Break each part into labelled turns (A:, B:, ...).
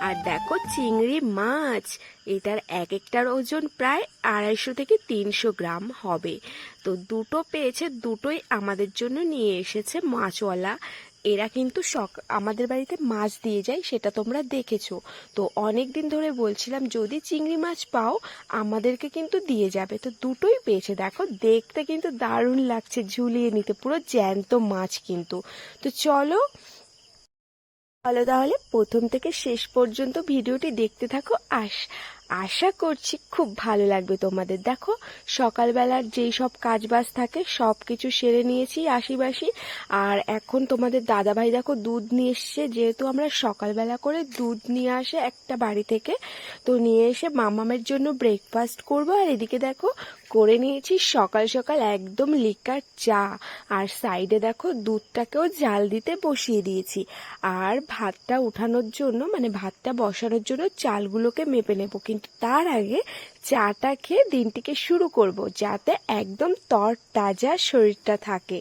A: আর দেখো চিংড়ি মাছ, এটার এক একটার ওজন প্রায় 250 থেকে 300 গ্রাম হবে। তো দুটো পেয়েছে, দুটোই আমাদের জন্য নিয়ে এসেছে মাছওয়ালা। এরা কিন্তু আমাদের বাড়িতে মাছ দিয়ে যায়, সেটা তোমরা দেখেছো। তো অনেক দিন ধরে বলছিলাম যদি চিংড়ি মাছ পাও আমাদেরকে কিন্তু দিয়ে যাবে। তো দুটোই পেয়েছে, দেখো দেখতে কিন্তু দারুণ লাগছে, ঝুলিয়ে নিতে পুরো জ্যান্ত মাছ কিন্তু। তো চলো তাহলে প্রথম থেকে শেষ পর্যন্ত ভিডিওটি দেখতে থাকো। আশা করছি খুব ভালো লাগবে তোমাদের। দেখো সকালবেলার যেই সব কাজবাজ থাকে সব কিছু সেরে নিয়েছি আশিবাসি। আর এখন তোমাদের দাদাভাই দেখো দুধ নিয়ে এসছে, যেহেতু আমরা সকালবেলা করে দুধ নিয়ে আসে একটা বাড়ি থেকে, তো নিয়ে এসে মামামের জন্য ব্রেকফাস্ট করব। আর এদিকে দেখো করে নিয়েছি সকাল সকাল একদম লিকার চা। আর সাইডে দেখো দুধটাকেও জাল দিতে বসিয়ে দিয়েছি। আর ভাতটা উঠানোর জন্য মানে ভাতটা বসানোর জন্য চালগুলোকে মেপে নেব, কিন্তু তার আগে চাটা খেয়ে দিনটিকে শুরু করব, যাতে একদম তরতাজা শরীরটা থাকে।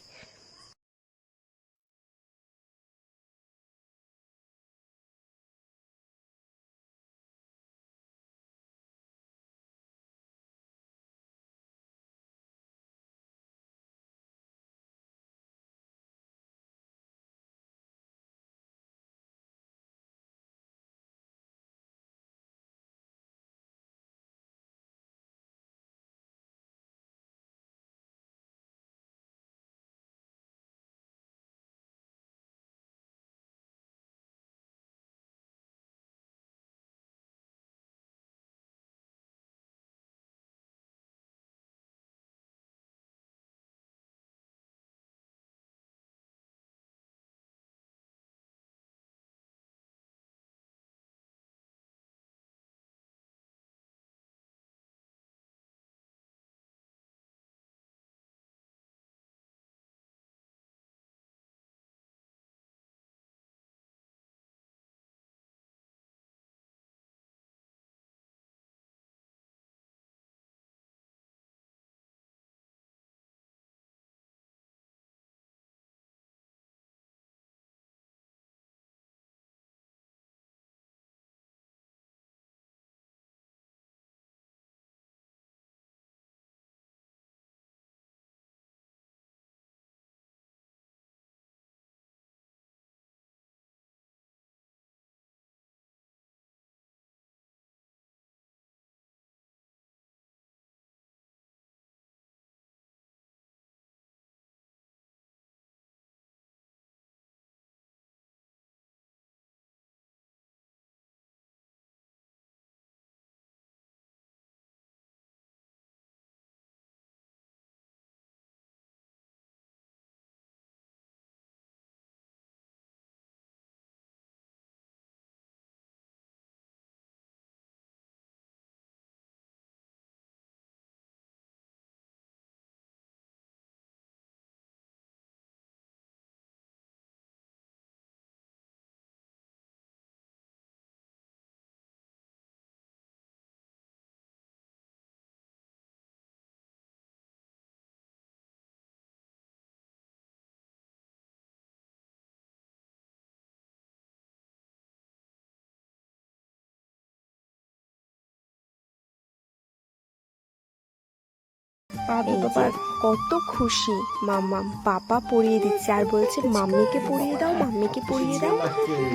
A: পা দুটো পা কত খুশি মাম্মাম, পাপা পরিয়ে দিচ্ছে আর বলছে মাম্মিকে পরিয়ে দাও, মাম্মিকে পরিয়ে দাও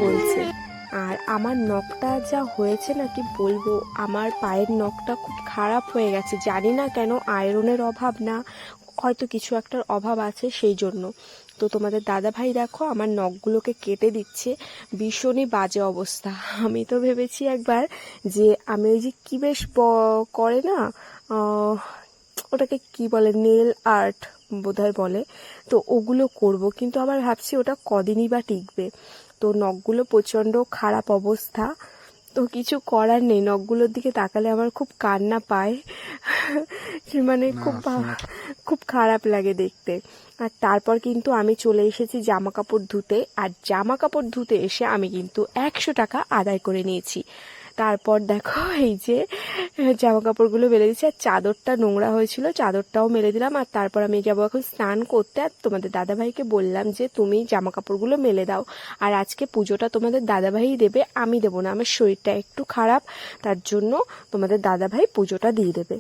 A: বলছে। আর আমার নখটা যা হয়েছে না কি বলবো, আমার পায়ের নখটা খুব খারাপ হয়ে গেছে, জানি না কেন, আয়রনের অভাব না হয়তো কিছু একটার অভাব আছে সেই জন্য। তো তোমাদের দাদা ভাই দেখো আমার নখগুলোকে কেটে দিচ্ছে, ভীষণই বাজে অবস্থা। আমি তো ভেবেছি একবার যে আমি ওই যে কি বেশ করে না, ওটাকে কি বলে, নেল আর্ট বোধহয় বলে, তো ওগুলো করব, কিন্তু আবার ভাবছি ওটা কদিনই বা টিকবে। তো নখগুলো প্রচণ্ড খারাপ অবস্থা, তো কিছু করার নেই, নখগুলোর দিকে তাকালে আমার খুব কান্না পায়। মানে খুব খারাপ লাগে দেখতে। আর তারপর কিন্তু আমি চলে এসেছি জামা কাপড় ধুতে, আর জামা কাপড় ধুতে এসে আমি কিন্তু 100 টাকা আদায় করে নিয়েছি। তারপর দেখো এই যে জামা কাপড়গুলো মেলে দিচ্ছে, আর চাদরটা নোংরা হয়েছিল, চাদরটাও মেলে দিলাম। আর তারপর আমি যাবো এখন স্নান করতে। আর তোমাদের দাদাভাইকে বললাম যে তুমি জামা কাপড়গুলো মেলে দাও, আর আজকে পুজোটা তোমাদের দাদাভাই দেবে, আমি দেবো না, আমার শরীরটা একটু খারাপ, তার জন্য তোমাদের দাদাভাই পুজোটা দিয়ে দেবে।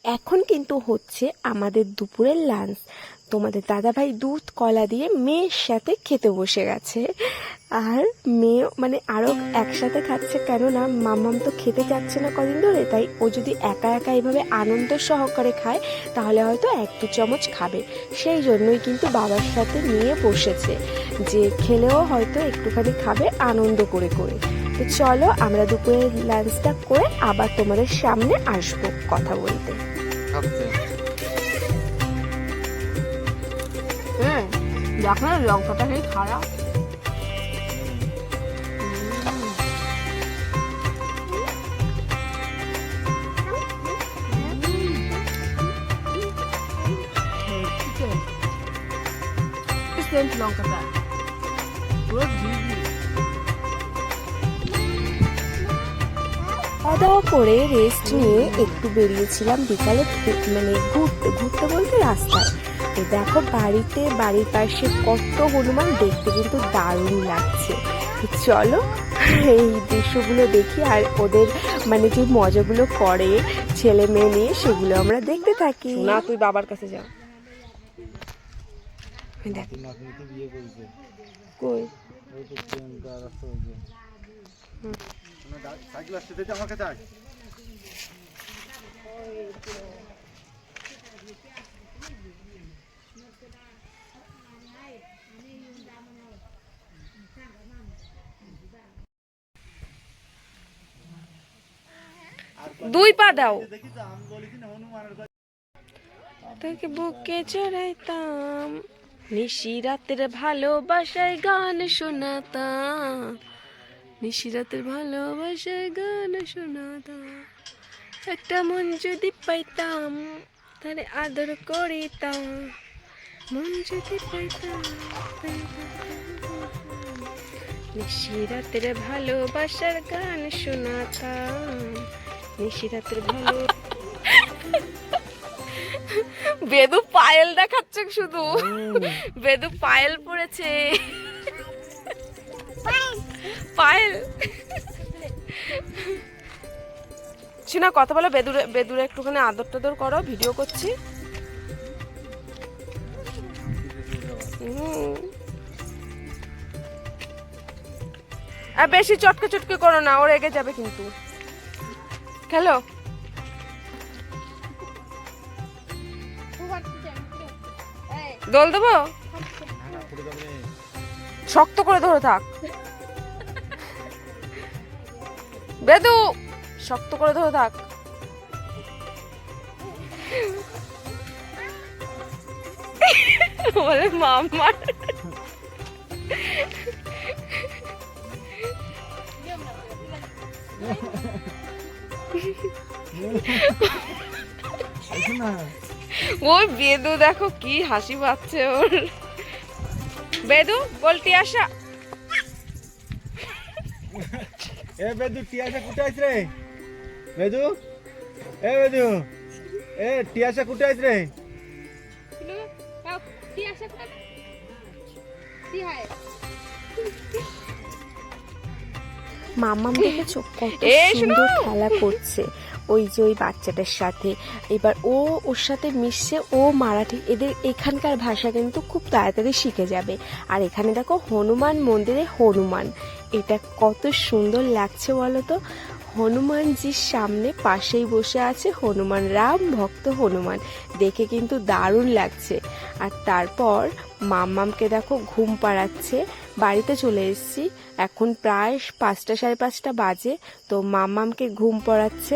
A: এখন কিন্তু হচ্ছে আমাদের দুপুরের লাঞ্চ। তোমাদের দাদাভাই দুধ কলা দিয়ে মেয়ের সাথে খেতে বসে গেছে, আর মেয়ে মানে আরও একসাথে খাচ্ছে, কেননা মাম্মাম তো খেতে চাচ্ছে না কদিন ধরে, তাই ও যদি একা একা এইভাবে আনন্দ সহকারে খায় তাহলে হয়তো 1-2 চামচ খাবে, সেই জন্যই কিন্তু বাবার সাথে নিয়ে বসেছে, যে খেলেও হয়তো একটুখানি খাবে আনন্দ করে করে। তো চলো আমরা দুপুরের লাঞ্চটা করে আবার তোমাদের সামনে আসবো কথা বলতে। দেখো লঙ্কাটা কি খারাপ। লঙ্কাটা পুরো খাওয়া দাওয়া করে রেস্ট নিয়ে একটু বেরিয়েছিলাম বিকালে, মানে ঘুরতে বলতে রাস্তায়। তো দেখো বাড়ির পাশে কত হনুমান, দেখতে কিন্তু দারুণ লাগছে। চলো এই দৃশ্যগুলো দেখি, আর ওদের মানে যে মজাগুলো করে ছেলে মেয়ে নিয়ে সেগুলো আমরা দেখতে থাকি। না তুই বাবার কাছে যা। কই দুই পা দাও, তোকে বুকে চড়াইতাম, নিশি রাতের ভালোবাসায় গান শোনাতাম, নিশি রাতের ভালোবাসায় গান শোনাতাম, একটা মন যদি পাইতাম তারে আদর করিতাম, মন যদি পাইতাম। নিশি রাতের ভালোবাসার গান শোনাতাম, নিশি রাতের ভালো। বেদু পায়েল দেখাচ্ছে শুধু, বেদু পায়েল পড়েছে, পায়েল। চিনা কথা বলে, বেদুরে একটুখানি আদর টাদর করো, ভিডিও করছি। আর বেশি চটকে করো না, ও রেগে যাবে কিন্তু। খেলো, দোল দেবো, শক্ত করে ধরে থাক বেদু, শক্ত করে ধরে থাক। বলে মাম্মা ওই বেদু দেখো কি হাসি পাচ্ছে ওর। বেদু বল টিয়াশা,
B: এ বেদু টিয়াশা কুঠে আইছ রে? বেদু এ বেদু এ টিয়াশা কুঠে আইছ রে?
C: টিয়াশা কুঠে কি হয়?
A: মাম্মাম দেখেছো কত সুন্দর খেলা করছে ওই যে ওই বাচ্চাটার সাথে। এবার ওর সাথে মিশছে, ও মারাঠি, এদের এখানকার ভাষা কিন্তু খুব তাড়াতাড়ি শিখে যাবে। আর এখানে দেখো হনুমান মন্দিরে হনুমান, এটা কত সুন্দর লাগছে বলো তো। হনুমানজির সামনে পাশেই বসে আছে হনুমান, রাম ভক্ত হনুমান, দেখে কিন্তু দারুণ লাগছে। আর তারপর মাম্মামকে দেখো ঘুম পাড়াচ্ছে। বাড়িতে চলে এসেছি, এখন প্রায় 5টা সাড়ে 5টা বাজে। তো মাম্মামকে ঘুম পাড়াচ্ছে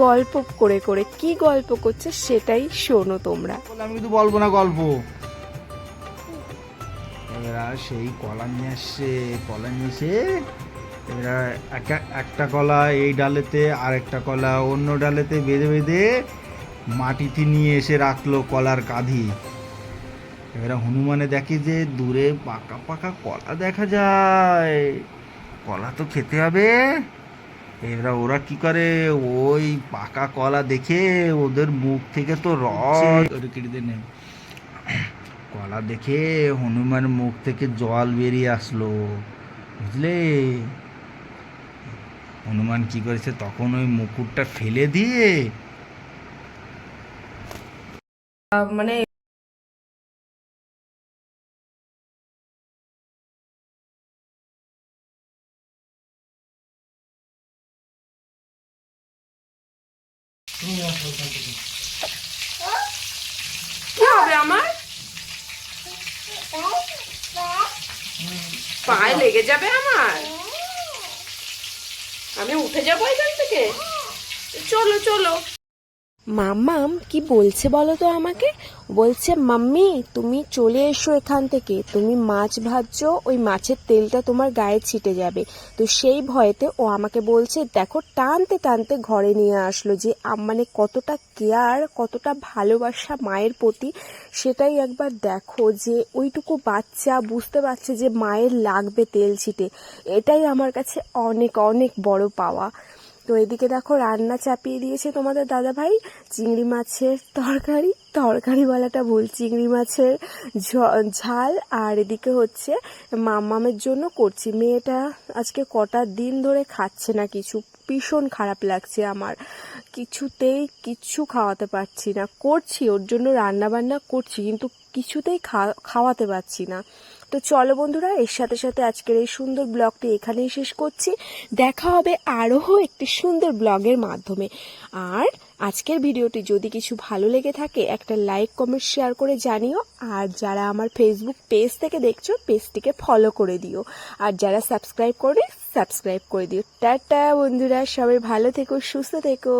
A: গল্প করে করে। কি গল্প করছে সেটাই শোনো তোমরা।
B: আমি কিন্তু বলবো না গল্প। এরা সেই কলা নিয়ে আসছে, কলা নিয়ে এসে এরা একটা কলা এই ডালেতে আর একটা কলা অন্য ডালেতে বেঁধে বেঁধে মাটিতে নিয়ে এসে রাখলো কলার কাঁধি। এরা হনুমানে দেখে যে দূরে পাকা পাকা কলা দেখা যায়, কলা তো খেতে হবে। এরা ওরা কি করে, ওই পাকা কলা দেখে ওদের মুখ থেকে তো রস, কলা দেখে হনুমান মুখ থেকে জল বেরিয়ে আসলো, বুঝলে। হনুমান কি করেছে তখন, ওই মুকুটটা ফেলে দিয়ে
A: মানে কি হবে আমার পায়ে লেগে যাবে, আমার আমি উঠে যাবো এখান থেকে। চলো চলো। মাম্মাম কি বলছে বলো তো আমাকে, বলছে মাম্মি তুমি চলে এসো এখান থেকে, তুমি মাছ ভাজছো, ওই মাছের তেলটা তোমার গায়ে ছিটে যাবে। তো সেই ভয়েতে ও আমাকে বলছে, দেখো টানতে টানতে ঘরে নিয়ে আসলো, যে মানে কতটা কেয়ার, কতটা ভালোবাসা মায়ের প্রতি, সেটাই একবার দেখো। যে ওইটুকু বাচ্চা বুঝতে পারছে যে মায়ের লাগবে তেল ছিটে, এটাই আমার কাছে অনেক অনেক বড় পাওয়া। তো এদিকে দেখো রান্না চাপিয়ে দিয়েছে তোমাদের দাদা ভাই, চিংড়ি মাছের তরকারিওয়ালাটা ভুল, চিংড়ি মাছের ঝাল। আর এদিকে হচ্ছে মাম্মামের জন্য করছি। মেয়েটা আজকে কটা দিন ধরে খাচ্ছে না কিছু, ভীষণ খারাপ লাগছে আমার, কিছুতেই কিচ্ছু খাওয়াতে পারছি না। করছি ওর জন্য রান্না বান্না করছি, কিন্তু কিছুতেই খাওয়াতে পারছি না। তো চলো বন্ধুরা, এর সাথে সাথে আজকের এই সুন্দর ব্লগটি এখানেই শেষ করছি। দেখা হবে আরও একটি সুন্দর ব্লগের মাধ্যমে। আর আজকের ভিডিওটি যদি কিছু ভালো লেগে থাকে একটা লাইক কমেন্ট শেয়ার করে জানিও। আর যারা আমার ফেসবুক পেজ থেকে দেখছো পেজটিকে ফলো করে দিও। আর যারা সাবস্ক্রাইব করে দিও টাটা বন্ধুরা, সবাই ভালো থেকো, সুস্থ থেকো।